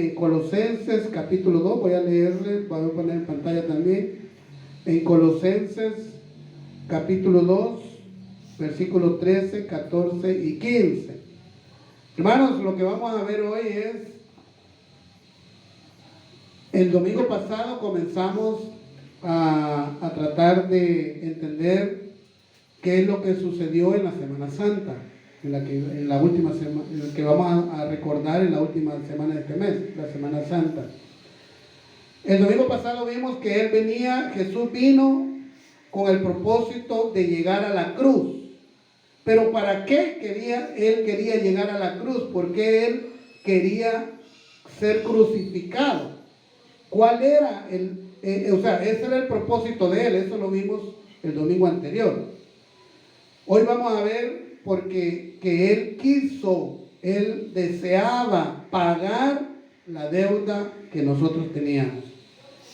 En Colosenses capítulo 2, voy a leerles, voy a poner en pantalla también. En Colosenses capítulo 2, versículos 13, 14 y 15. Hermanos, lo que vamos a ver hoy es, el domingo pasado comenzamos a tratar de entender qué es lo que sucedió en la Semana Santa, en la última semana, en la que vamos a recordar en la última semana de este mes, la Semana Santa. El domingo pasado vimos que Jesús vino con el propósito de llegar a la cruz. Pero ¿para qué él quería llegar a la cruz? Porque él quería ser crucificado. ¿Cuál era ese era el propósito de él? Eso lo vimos el domingo anterior. Hoy vamos a ver porque que él deseaba pagar la deuda que nosotros teníamos.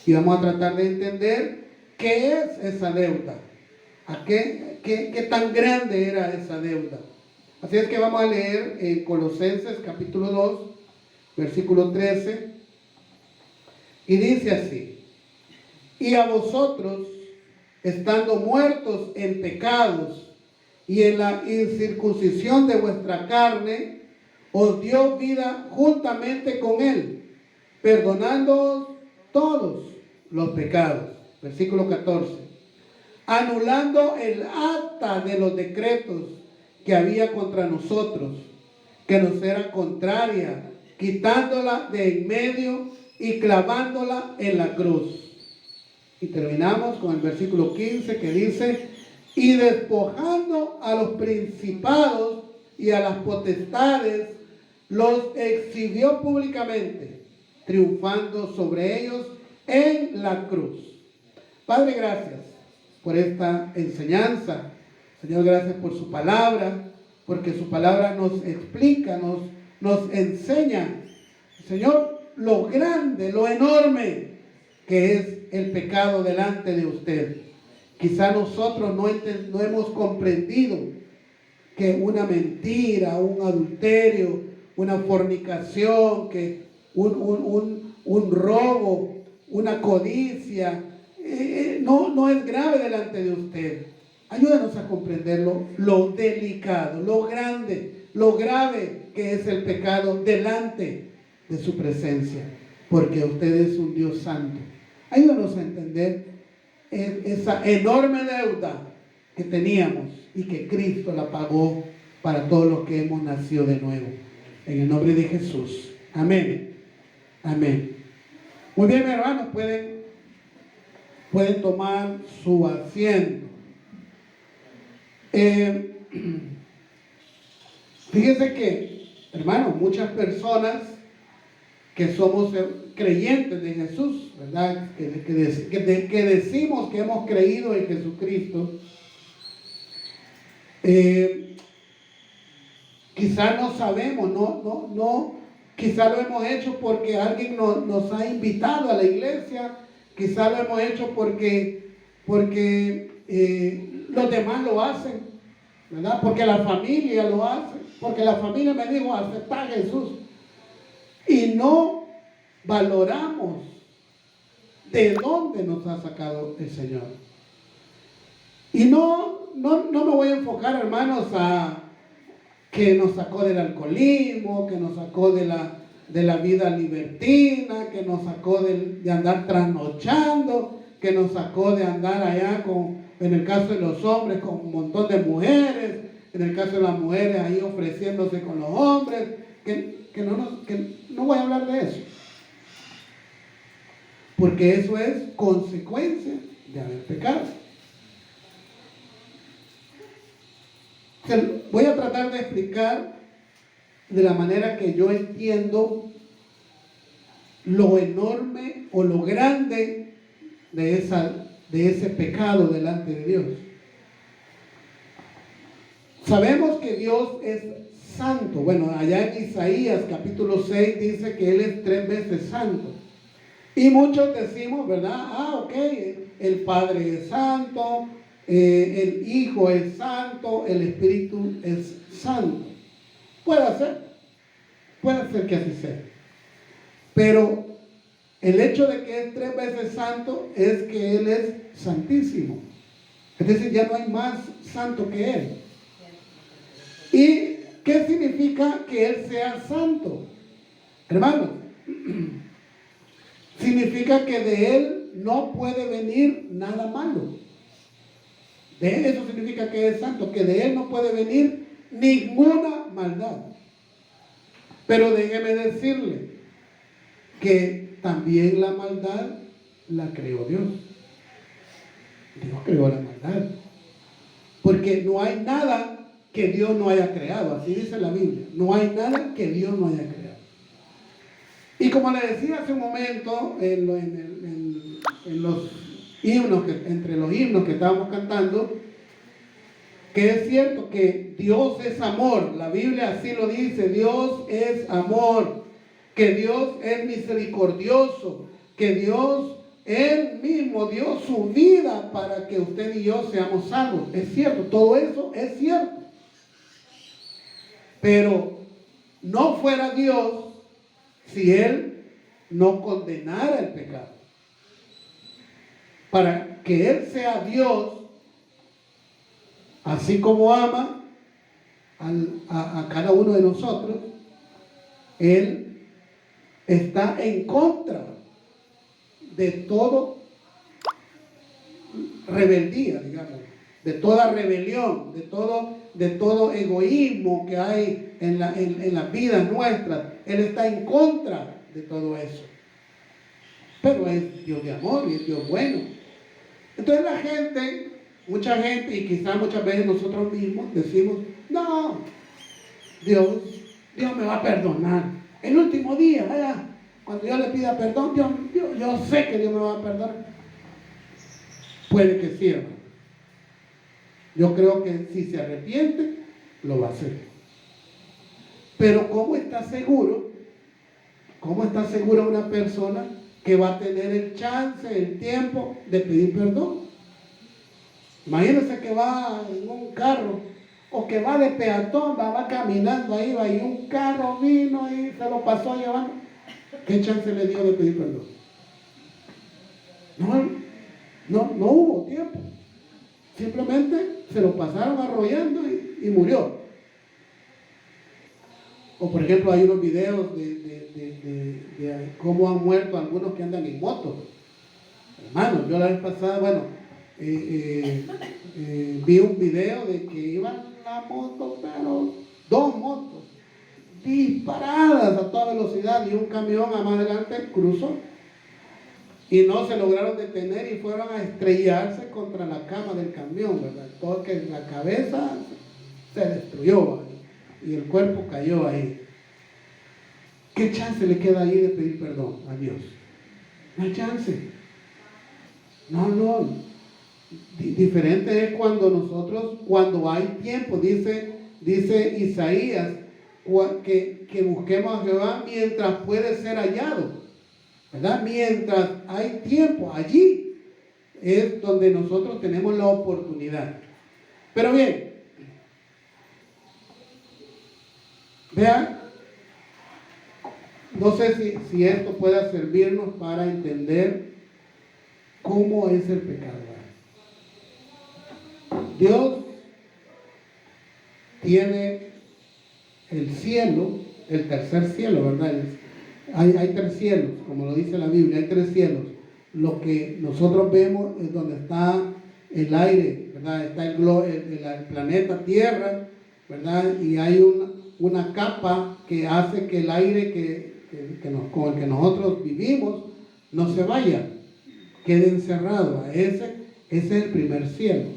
Y vamos a tratar de entender qué es esa deuda. ¿Qué tan grande era esa deuda? Así es que vamos a leer en Colosenses capítulo 2, versículo 13. Y dice así: y a vosotros, estando muertos en pecados y en la incircuncisión de vuestra carne, os dio vida juntamente con él, perdonándoos todos los pecados. Versículo 14. Anulando el acta de los decretos que había contra nosotros, que nos era contraria, quitándola de en medio y clavándola en la cruz. Y terminamos con el versículo 15 que dice: y despojando a los principados y a las potestades, los exhibió públicamente, triunfando sobre ellos en la cruz. Padre, gracias por esta enseñanza. Señor, gracias por su palabra, porque su palabra nos explica, nos enseña, Señor, lo grande, lo enorme que es el pecado delante de usted. Quizá nosotros no hemos comprendido que una mentira, un adulterio, una fornicación, que un robo, una codicia, no es grave delante de usted. Ayúdanos a comprenderlo, lo delicado, lo grande, lo grave que es el pecado delante de su presencia, porque usted es un Dios santo. Ayúdanos a entender esa enorme deuda que teníamos y que Cristo la pagó para todos los que hemos nacido de nuevo. En el nombre de Jesús. Amén. Amén. Muy bien, hermanos, pueden tomar su asiento. Fíjense que, hermanos, muchas personas que somos creyentes de Jesús, ¿verdad? Que decimos que hemos creído en Jesucristo, quizá no sabemos, quizá lo hemos hecho porque alguien nos ha invitado a la iglesia, quizá lo hemos hecho porque los demás lo hacen, ¿verdad? Porque la familia lo hace, porque la familia me dijo: acepta a Jesús. Y no valoramos de dónde nos ha sacado el Señor. Y no me voy a enfocar, hermanos, a que nos sacó del alcoholismo, que nos sacó de la vida libertina, que nos sacó de andar trasnochando, que nos sacó de andar allá en el caso de los hombres, con un montón de mujeres, en el caso de las mujeres ahí ofreciéndose con los hombres, que no voy a hablar de eso, porque eso es consecuencia de haber pecado. Voy a tratar de explicar de la manera que yo entiendo lo enorme o lo grande de ese pecado delante de Dios. Sabemos que Dios es santo. Bueno, allá en Isaías capítulo 6 dice que Él es 3 veces santo. Y muchos decimos, ¿verdad? Ok, el Padre es santo, el Hijo es santo, el Espíritu es santo. Puede ser que así sea. Pero el hecho de que es 3 veces santo es que Él es santísimo. Es decir, ya no hay más santo que Él. ¿Y qué significa que Él sea santo? Hermanos, significa que de Él no puede venir nada malo. Eso significa que es santo, que de Él no puede venir ninguna maldad. Pero déjeme decirle que también la maldad la creó Dios. Dios creó la maldad. Porque no hay nada que Dios no haya creado. Así dice la Biblia. No hay nada que Dios no haya creado. Y como le decía hace un momento, en los himnos, entre los himnos que estábamos cantando, que es cierto que Dios es amor. La Biblia así lo dice. Dios es amor. Que Dios es misericordioso. Que Dios, Él mismo dio su vida para que usted y yo seamos salvos. Es cierto, todo eso es cierto. Pero no fuera Dios si Él no condenara el pecado. Para que Él sea Dios, así como ama a cada uno de nosotros, Él está en contra de todo rebeldía, digamos, de toda rebelión, de todo egoísmo que hay en las vidas nuestras. Él está en contra de todo eso. Pero es Dios de amor y es Dios bueno. Entonces la gente, mucha gente, y quizás muchas veces nosotros mismos decimos, no, Dios me va a perdonar. El último día, cuando yo le pida perdón, yo sé que Dios me va a perdonar. Puede que sí, hermano. Yo creo que si se arrepiente, lo va a hacer. Pero ¿cómo está seguro? ¿Cómo está segura una persona que va a tener el chance, el tiempo de pedir perdón? Imagínense que va en un carro o que va de peatón, va caminando ahí, y un carro vino y se lo pasó llevando. ¿Qué chance le dio de pedir perdón? No hubo tiempo. Simplemente se lo pasaron arrollando y murió. O por ejemplo hay unos videos de cómo han muerto algunos que andan en moto. Hermanos, yo la vez pasada, vi un video de que iban la moto, pero 2 motos disparadas a toda velocidad y un camión a más adelante cruzó y no se lograron detener y fueron a estrellarse contra la cama del camión, ¿verdad? Todo que la cabeza se destruyó y el cuerpo cayó ahí. ¿Qué chance le queda ahí de pedir perdón a Dios? No hay chance. No. Diferente es cuando hay tiempo, dice Isaías, que busquemos a Jehová mientras puede ser hallado, ¿verdad? Mientras hay tiempo, allí es donde nosotros tenemos la oportunidad. Pero bien, vean, no sé si esto pueda servirnos para entender cómo es el pecado. Dios tiene el cielo, el tercer cielo, ¿verdad? Hay 3 cielos, como lo dice la Biblia, hay 3 cielos. Lo que nosotros vemos es donde está el aire, ¿verdad? Está el planeta Tierra, ¿verdad? Y hay una capa que hace que el aire con el que nosotros vivimos no se vaya, quede encerrado. Ese es el primer cielo.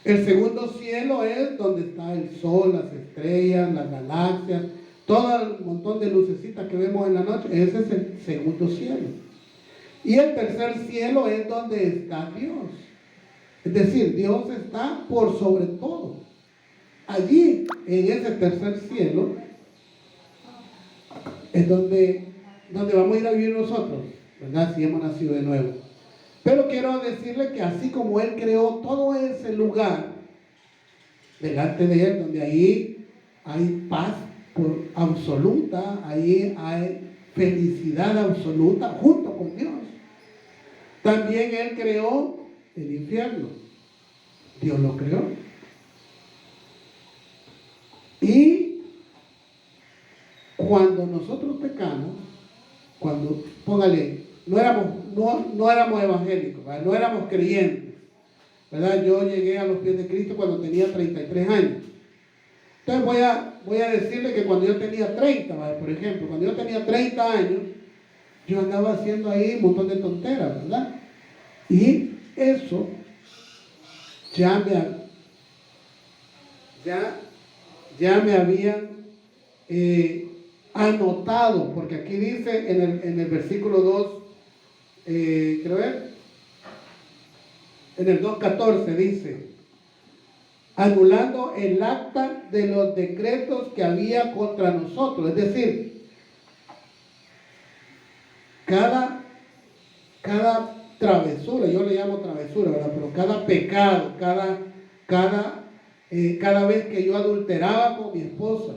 El segundo cielo es donde está el sol, las estrellas, las galaxias, todo el montón de lucecitas que vemos en la noche. Ese es el segundo cielo. Y el tercer cielo es donde está Dios. Es decir, Dios está por sobre todo. Allí, en ese tercer cielo, es donde vamos a ir a vivir nosotros, ¿verdad? Si hemos nacido de nuevo. Pero quiero decirle que así como Él creó todo ese lugar delante de Él, donde ahí hay paz absoluta, ahí hay felicidad absoluta junto con Dios. También Él creó el infierno. Dios lo creó. Y cuando nosotros pecamos, póngale, no éramos evangélicos, ¿verdad? No éramos creyentes, ¿verdad? Yo llegué a los pies de Cristo cuando tenía 33 años. Entonces voy a decirle que cuando yo tenía 30, ¿verdad? Por ejemplo, cuando yo tenía 30 años, yo andaba haciendo ahí un montón de tonteras, ¿verdad? Y eso ya me habían anotado, porque aquí dice en el versículo 2, creo ver, en el 2:14 dice, anulando el acta de los decretos que había contra nosotros. Es decir, cada travesura, yo le llamo travesura, ¿verdad? Pero cada pecado, cada vez que yo adulteraba con mi esposa,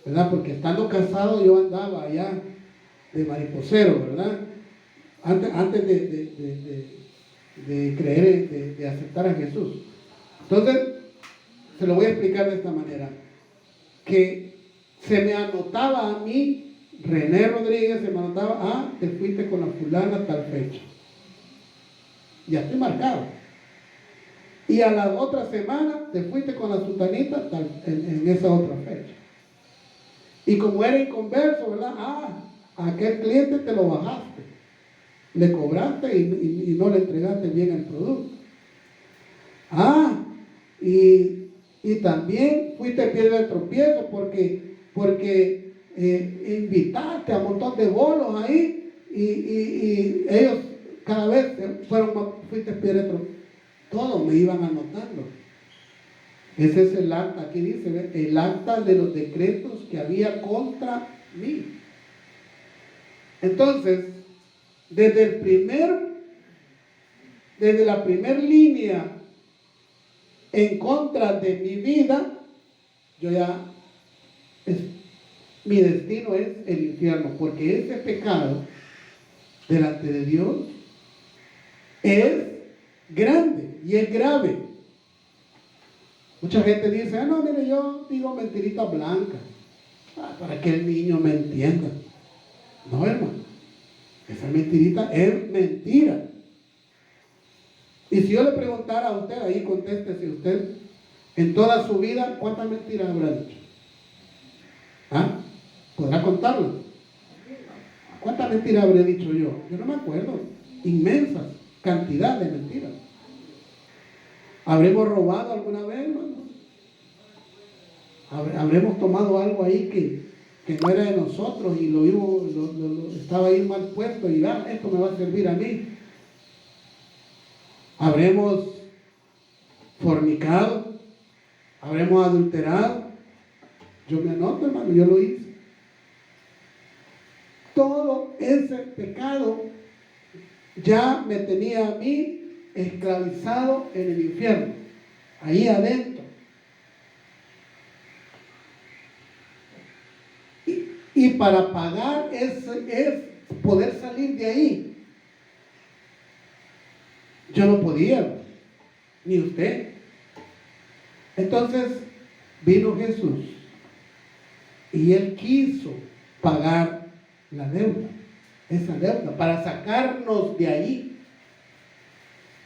¿verdad? Porque estando casado yo andaba allá de mariposero, ¿verdad? Antes de creer, de aceptar a Jesús. Entonces, se lo voy a explicar de esta manera, que se me anotaba a mí, René Rodríguez, se me anotaba, te fuiste con la fulana tal fecha. Ya estoy marcado. Y a la otra semana, te fuiste con la sultanita en esa otra fecha. Y como era inconverso, ¿verdad? A aquel cliente te lo bajaste, le cobraste y no le entregaste bien el producto. Y también fuiste piedra de tropiezo porque invitaste a un montón de bolos ahí y ellos cada vez fuiste piedra de tropiezo. Todos me iban anotando. Ese es el acta, aquí dice, el acta de los decretos que había contra mí. Entonces, desde la primera línea en contra de mi vida, mi destino es el infierno, porque ese pecado delante de Dios es grande y es grave. Mucha gente dice, no, mire, yo digo mentiritas blancas para que el niño me entienda. No, hermano, esa mentirita es mentira. Y si yo le preguntara a usted, ahí contéstese usted, en toda su vida, ¿cuántas mentiras habrá dicho? ¿Podrá contarlas? ¿Cuántas mentiras habré dicho yo? Yo no me acuerdo. Inmensas cantidad de mentiras. ¿Habremos robado alguna vez, hermano? ¿Habremos tomado algo ahí que no era de nosotros y lo estaba ahí mal puesto y esto me va a servir a mí? ¿Habremos fornicado? ¿Habremos adulterado? Yo me anoto, hermano, yo lo hice. Todo ese pecado ya me tenía a mí esclavizado en el infierno, ahí adentro. Y para pagar es poder salir de ahí. Yo no podía, ni usted. Entonces vino Jesús y Él quiso pagar la deuda, esa deuda, para sacarnos de ahí.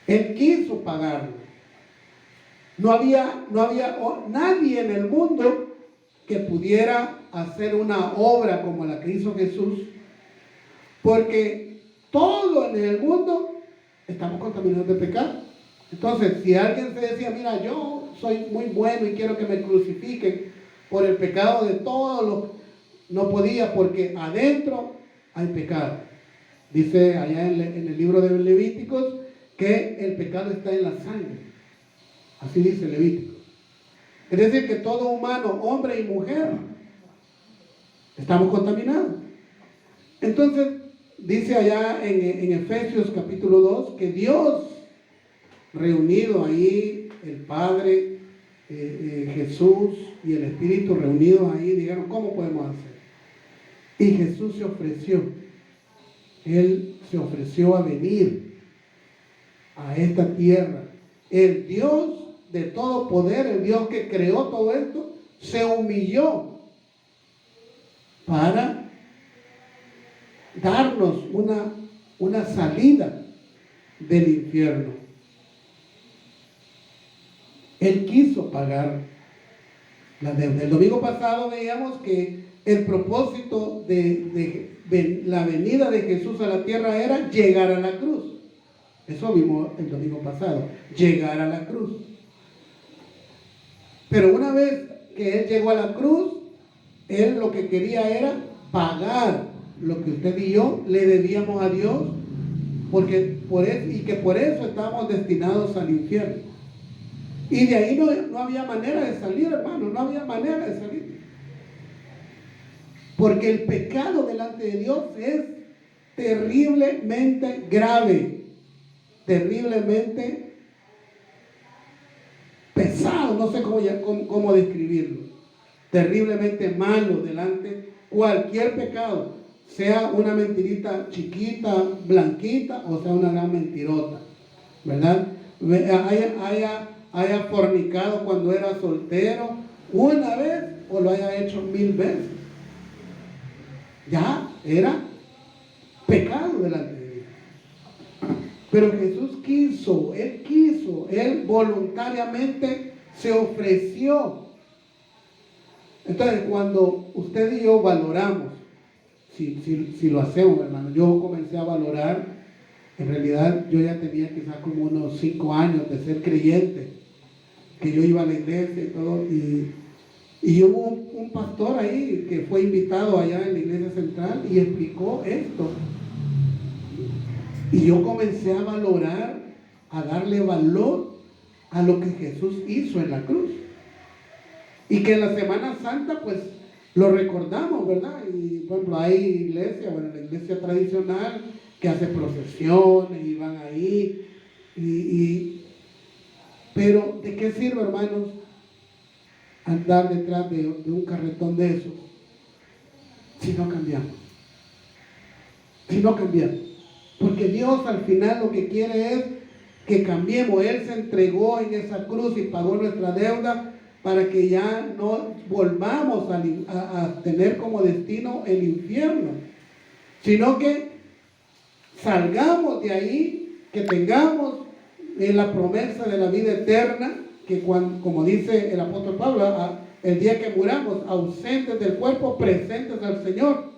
Él quiso pagarlo. No había nadie en el mundo que pudiera hacer una obra como la que hizo Jesús, porque todo en el mundo estamos contaminados de pecado. Entonces, si alguien se decía, mira, yo soy muy bueno y quiero que me crucifiquen por el pecado de todos los, no podía, porque adentro hay pecado. Dice allá en el libro de Levíticos que el pecado está en la sangre. Así dice Levítico. Es decir, que todo humano, hombre y mujer, estamos contaminados. Entonces, dice allá en Efesios capítulo 2 que Dios, reunido ahí, el Padre, Jesús y el Espíritu reunidos ahí, dijeron, ¿cómo podemos hacer? Y Jesús se ofreció. Él se ofreció a venir a esta tierra. El Dios de todo poder, el Dios que creó todo esto, se humilló para darnos una salida del infierno. Él quiso pagar la deuda. El domingo pasado veíamos que el propósito de la venida de Jesús a la tierra era llegar a la cruz. Eso vimos el domingo pasado, llegar a la cruz. Pero una vez que Él llegó a la cruz, Él lo que quería era pagar lo que usted y yo le debíamos a Dios, porque por eso estábamos destinados al infierno. Y de ahí no había manera de salir, hermano, no había manera de salir. Porque el pecado delante de Dios es terriblemente grave, terriblemente pesado, no sé cómo describirlo, terriblemente malo delante cualquier pecado, sea una mentirita chiquita, blanquita, o sea una gran mentirota, ¿verdad? Haya fornicado cuando era soltero una vez o lo haya hecho 1000 veces, ya era pecado delante de Dios. Pero Jesús quiso, Él voluntariamente se ofreció. Entonces, cuando usted y yo valoramos, si lo hacemos, hermano, yo comencé a valorar, en realidad yo ya tenía quizás como unos 5 años de ser creyente, que yo iba a la iglesia y todo, y hubo un pastor ahí que fue invitado allá en la iglesia central y explicó esto. Y yo comencé a valorar, a darle valor a lo que Jesús hizo en la cruz. Y que en la Semana Santa, pues, lo recordamos, ¿verdad? Y, por ejemplo, hay iglesia, bueno, la iglesia tradicional que hace procesiones y van ahí. Pero, ¿de qué sirve, hermanos, andar detrás de un carretón de esos si no cambiamos? Si no cambiamos. Porque Dios al final lo que quiere es que cambiemos. Él se entregó en esa cruz y pagó nuestra deuda para que ya no volvamos a tener como destino el infierno, sino que salgamos de ahí, que tengamos la promesa de la vida eterna, que como dice el apóstol Pablo, el día que muramos, ausentes del cuerpo, presentes al Señor.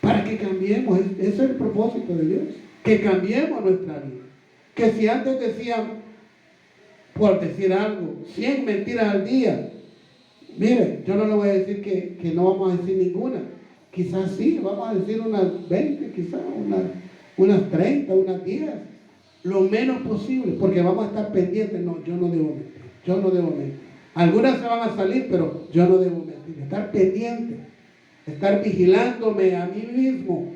Para que cambiemos, ese es el propósito de Dios, que cambiemos nuestra vida. Que si antes decían, por decir algo, 100 mentiras al día, mire, yo no le voy a decir que no vamos a decir ninguna, quizás sí, vamos a decir unas 20, quizás unas 30, unas 10, lo menos posible, porque vamos a estar pendientes. No, yo no debo mentir, algunas se van a salir, pero yo no debo mentir, estar pendiente, estar vigilándome a mí mismo,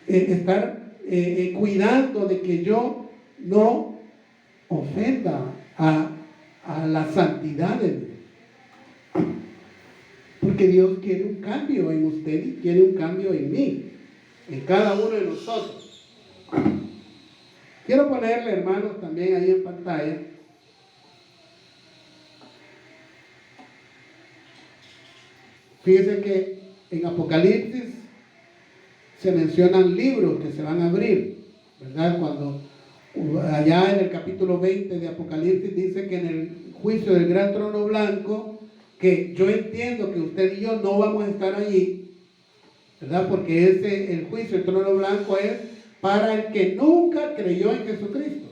estar cuidando de que yo no ofenda a la santidad de Dios. Porque Dios quiere un cambio en usted y quiere un cambio en mí, en cada uno de nosotros. Quiero ponerle, hermanos, también ahí en pantalla fíjense que en Apocalipsis se mencionan libros que se van a abrir, ¿verdad? Cuando allá en el capítulo 20 de Apocalipsis dice que en el juicio del gran trono blanco, que yo entiendo que usted y yo no vamos a estar allí, ¿verdad? Porque el juicio del trono blanco es para el que nunca creyó en Jesucristo,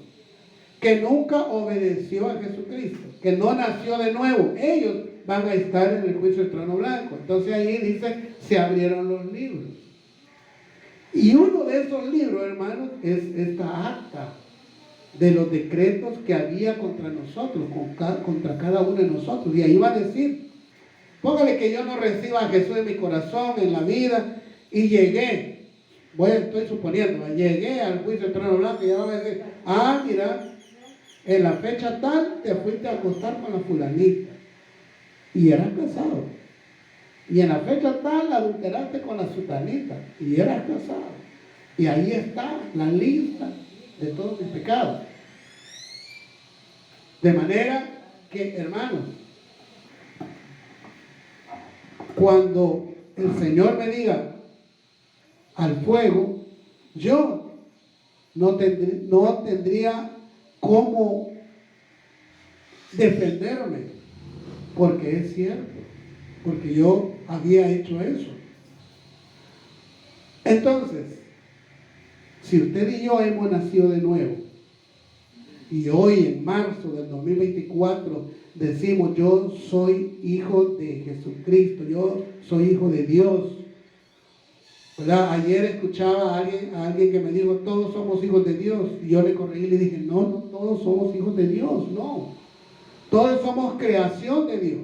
que nunca obedeció a Jesucristo, que no nació de nuevo. Ellos van a estar en el juicio del trono blanco. Entonces ahí dice, se abrieron los libros. Y uno de esos libros, hermanos, es esta acta de los decretos que había contra nosotros, contra cada uno de nosotros. Y ahí va a decir, póngale que yo no reciba a Jesús en mi corazón, en la vida, y llegué, estoy suponiendo, llegué al juicio del trono blanco y ya va a decir, mira, en la fecha tal te fuiste a acostar con la fulanita y eras casado. Y en la fecha tal adulteraste con la sutanita y eras casado. Y ahí está la lista de todos mis pecados. De manera que, hermanos, cuando el Señor me diga al fuego, yo no tendría cómo defenderme, porque es cierto, porque yo había hecho eso. Entonces, si usted y yo hemos nacido de nuevo, y hoy en marzo del 2024 decimos, yo soy hijo de Jesucristo, yo soy hijo de Dios, ¿verdad? Ayer escuchaba a alguien que me dijo, todos somos hijos de Dios, y yo le corregí y le dije, no, no todos somos hijos de Dios, no, todos somos creación de Dios.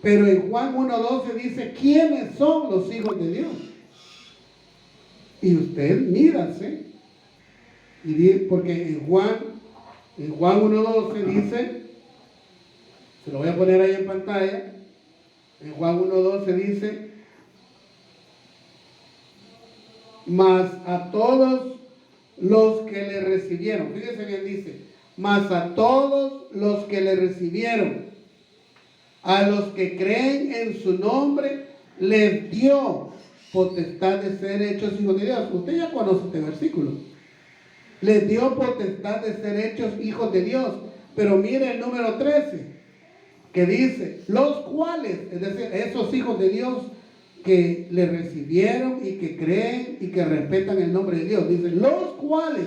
Pero en Juan 1:12 dice, ¿quiénes son los hijos de Dios? Y usted mírase, porque en Juan 1:12 dice, se lo voy a poner ahí en pantalla, en Juan 1:12 dice, mas a todos los que le recibieron, fíjese bien, dice, mas a todos los que le recibieron, a los que creen en su nombre, les dio potestad de ser hechos hijos de Dios. Usted ya conoce este versículo. Les dio potestad de ser hechos hijos de Dios. Pero mire el número 13, que dice, los cuales, es decir, esos hijos de Dios que le recibieron y que creen y que respetan el nombre de Dios. Dice, los cuales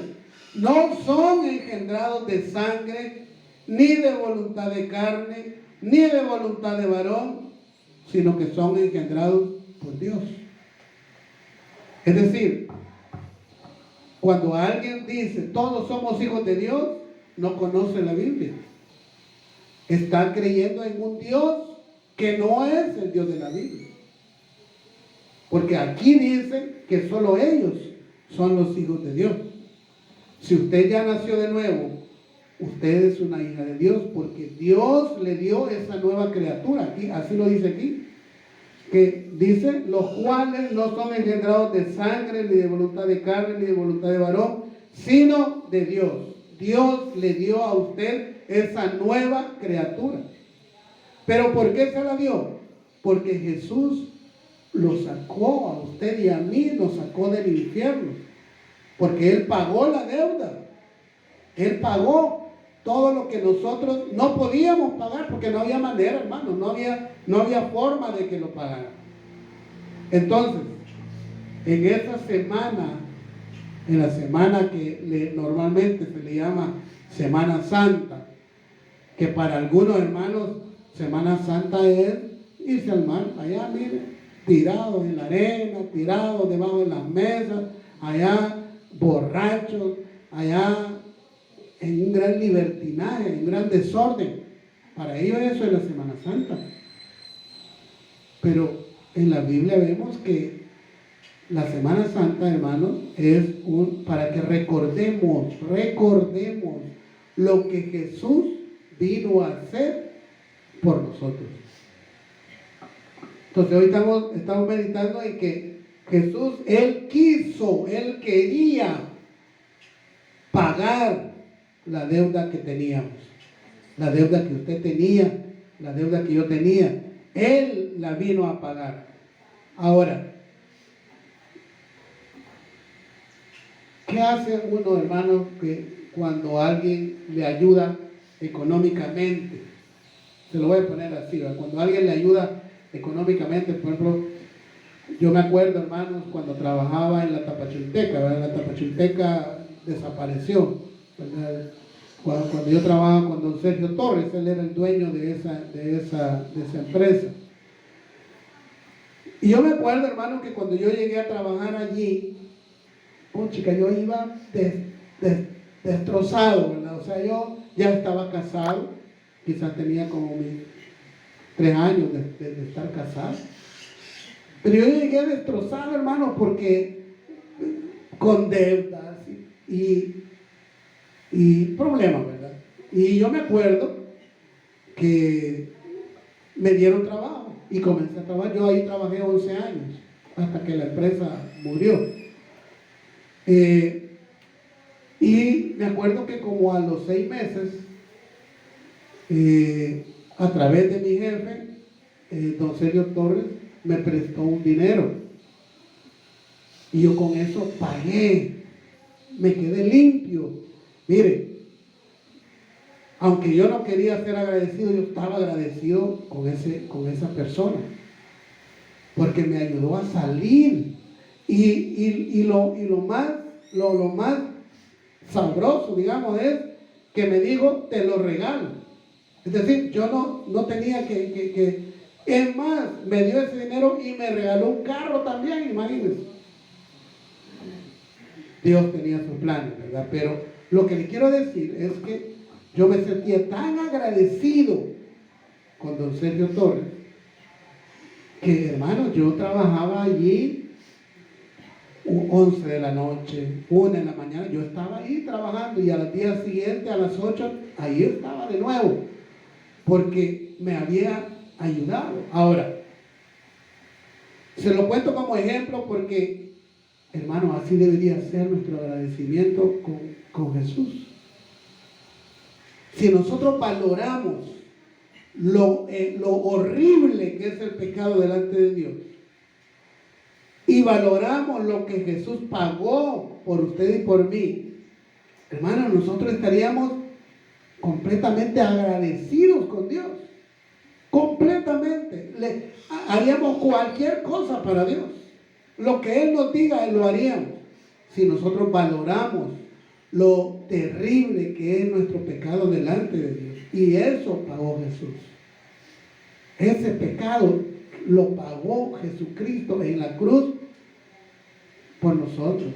no son engendrados de sangre, ni de voluntad de carne, ni de voluntad de varón, sino que son engendrados por Dios. Es decir, cuando alguien dice, todos somos hijos de Dios, no conoce la Biblia. Está creyendo en un Dios que no es el Dios de la Biblia. Porque aquí dice que solo ellos son los hijos de Dios. Si usted ya nació de nuevo, usted es una hija de Dios, porque Dios le dio esa nueva criatura. Aquí, así lo dice aquí. Que dice, los cuales no son engendrados de sangre, ni de voluntad de carne, ni de voluntad de varón, sino de Dios. Dios le dio a usted esa nueva criatura. ¿Pero por qué se la dio? Porque Jesús lo sacó a usted y a mí, nos sacó del infierno. Porque Él pagó la deuda. Él pagó todo lo que nosotros no podíamos pagar, porque no había manera, hermano, no había forma de que lo pagara. Entonces, en esa semana, en la semana que normalmente se le llama Semana Santa, que para algunos hermanos Semana Santa es irse al mar, allá mire, tirados en la arena, tirados debajo de las mesas, allá borrachos, allá en un gran libertinaje, en un gran desorden. Para ellos eso es la Semana Santa. Pero en la Biblia vemos que la Semana Santa, hermanos, es para que recordemos lo que Jesús vino a hacer por nosotros. Entonces hoy estamos meditando en que Jesús, Él quería pagar la deuda que teníamos, la deuda que usted tenía, la deuda que yo tenía. Él la vino a pagar. Ahora, ¿qué hace uno, hermano, que cuando alguien le ayuda económicamente? Se lo voy a poner así, ¿verdad? Cuando alguien le ayuda económicamente, por ejemplo, yo me acuerdo, hermanos, cuando trabajaba en la Tapachulteca, ¿verdad? La Tapachulteca desapareció, ¿verdad? Cuando yo trabajaba con don Sergio Torres, él era el dueño de esa empresa. Y yo me acuerdo, hermano, que cuando yo llegué a trabajar allí, yo iba destrozado, ¿verdad? O sea, yo ya estaba casado, quizás tenía como mis 3 años de estar casado. Pero yo llegué destrozado, hermano, porque con deudas y problemas, ¿verdad? Y yo me acuerdo que me dieron trabajo y comencé a trabajar. Yo ahí trabajé 11 años, hasta que la empresa murió. Y me acuerdo que como a los 6 meses, a través de mi jefe, don Sergio Torres, me prestó un dinero. Y yo con eso pagué, me quedé limpio. Mire, aunque yo no quería ser agradecido, yo estaba agradecido con esa persona, porque me ayudó a salir. Y lo más sabroso, digamos, es que me dijo, te lo regalo. Es decir, yo no tenía que es más, me dio ese dinero y me regaló un carro también, imagínense. Dios tenía sus planes, ¿verdad? Pero lo que le quiero decir es que yo me sentía tan agradecido con don Sergio Torres, que hermano, yo trabajaba allí 11 de la noche, 1 de la mañana, yo estaba ahí trabajando, y al día siguiente a las 8, ahí estaba de nuevo, porque me había ayudado. Ahora, se lo cuento como ejemplo porque, hermano, así debería ser nuestro agradecimiento con Jesús. Si nosotros valoramos lo horrible que es el pecado delante de Dios, y valoramos lo que Jesús pagó por usted y por mí, hermano, nosotros estaríamos completamente agradecidos con Dios. Completamente. Haríamos cualquier cosa para Dios. Lo que Él nos diga, lo haríamos. Si nosotros valoramos lo terrible que es nuestro pecado delante de Dios. Y eso pagó Jesús. Ese pecado lo pagó Jesucristo en la cruz por nosotros.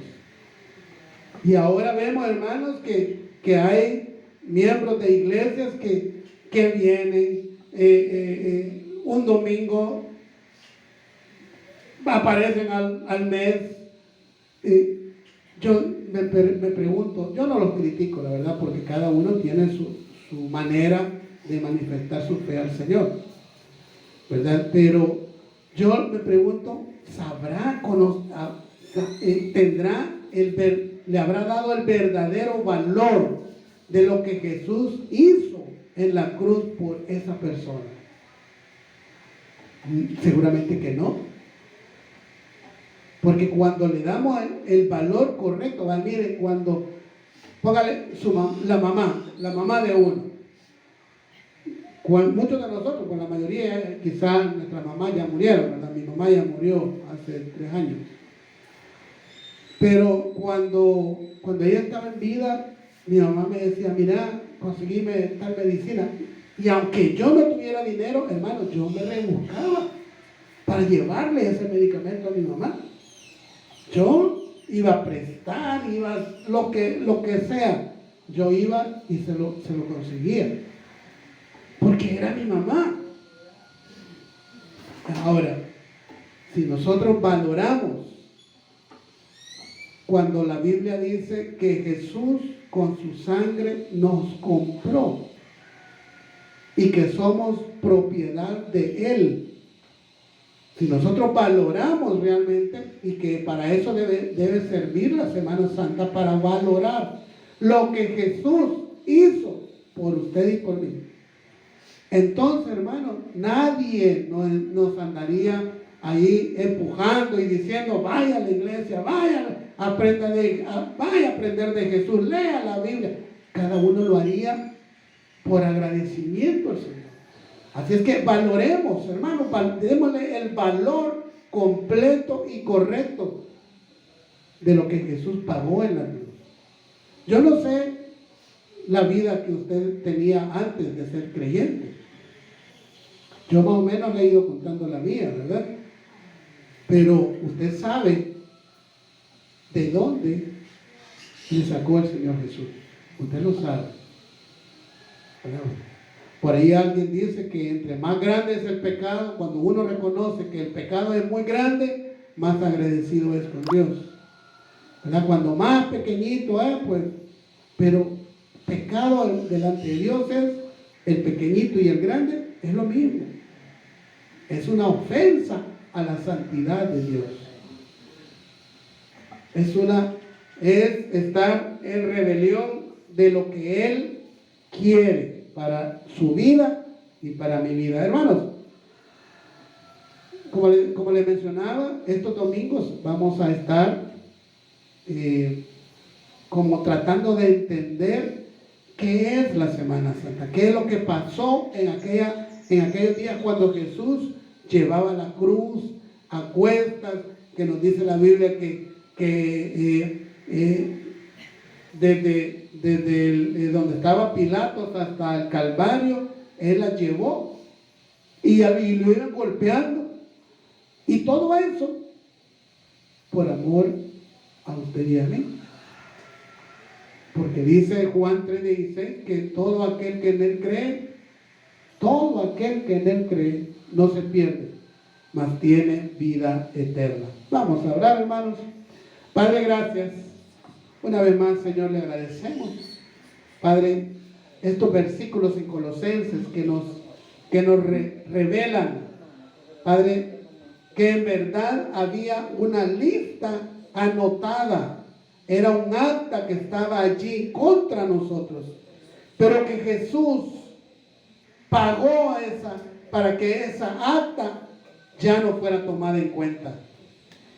Y ahora vemos, hermanos, que hay miembros de iglesias que vienen un domingo, aparecen al mes. Yo me pregunto, yo no los critico, la verdad, porque cada uno tiene su manera de manifestar su fe al Señor, ¿verdad? Pero yo me pregunto, ¿sabrá, le habrá dado el verdadero valor de lo que Jesús hizo en la cruz por esa persona? Seguramente que no. Porque cuando le damos el valor correcto, mire, cuando, póngale la mamá de uno. Muchos de nosotros, con la mayoría, quizás nuestras mamás ya murieron, ¿verdad? Mi mamá ya murió hace 3 años. Pero cuando ella estaba en vida, mi mamá me decía, mira, conseguíme tal medicina. Y aunque yo no tuviera dinero, hermano, yo me rebuscaba para llevarle ese medicamento a mi mamá. Yo iba a prestar, lo que sea, yo iba y se lo conseguía, porque era mi mamá. Ahora, si nosotros valoramos cuando la Biblia dice que Jesús con su sangre nos compró y que somos propiedad de Él, si nosotros valoramos realmente, y que para eso debe servir la Semana Santa, para valorar lo que Jesús hizo por usted y por mí, entonces, hermano, nadie nos andaría ahí empujando y diciendo, vaya a la iglesia, vaya a aprender de Jesús, lea la Biblia. Cada uno lo haría por agradecimiento al Señor. Así es que valoremos, hermano, démosle el valor completo y correcto de lo que Jesús pagó en la cruz. Yo no sé la vida que usted tenía antes de ser creyente. Yo más o menos le he ido contando la mía, ¿verdad? Pero usted sabe de dónde le sacó el Señor Jesús. Usted lo sabe, ¿verdad? Por ahí alguien dice que entre más grande es el pecado, cuando uno reconoce que el pecado es muy grande, más agradecido es con Dios, ¿verdad? Cuando más pequeñito es, pues, pero pecado delante de Dios es el pequeñito y el grande, es lo mismo. Es una ofensa a la santidad de Dios. Es estar en rebelión de lo que Él quiere para su vida y para mi vida. Hermanos, como les mencionaba, estos domingos vamos a estar como tratando de entender qué es la Semana Santa, qué es lo que pasó en aquellos días cuando Jesús llevaba la cruz a cuestas, que nos dice la Biblia desde donde estaba Pilatos hasta el Calvario, Él la llevó y lo iban golpeando. Y todo eso por amor a usted y a mí. Porque dice Juan 3:16 que todo aquel que en Él cree, no se pierde, mas tiene vida eterna. Vamos a orar, hermanos. Padre, gracias. Una vez más, Señor, le agradecemos. Padre, estos versículos en Colosenses que nos revelan, Padre, que en verdad había una lista anotada. Era un acta que estaba allí contra nosotros, pero que Jesús pagó para que esa acta ya no fuera tomada en cuenta.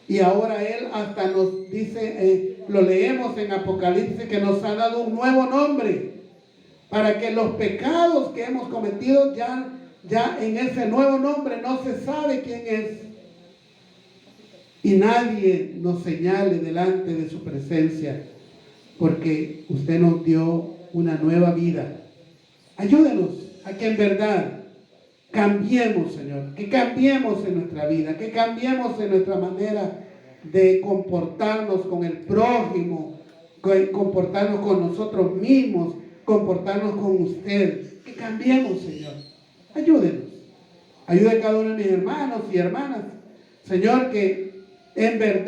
Y ahora Él hasta nos dice, lo leemos en Apocalipsis, que nos ha dado un nuevo nombre, para que los pecados que hemos cometido ya en ese nuevo nombre no se sabe quién es. Y nadie nos señale delante de su presencia, porque usted nos dio una nueva vida. Ayúdenos a que en verdad cambiemos, Señor, que cambiemos en nuestra vida, que cambiemos en nuestra manera de comportarnos con el prójimo, comportarnos con nosotros mismos, comportarnos con usted. Que cambiemos, Señor. Ayúdenos. Ayude a cada uno de mis hermanos y hermanas, Señor, que en verdad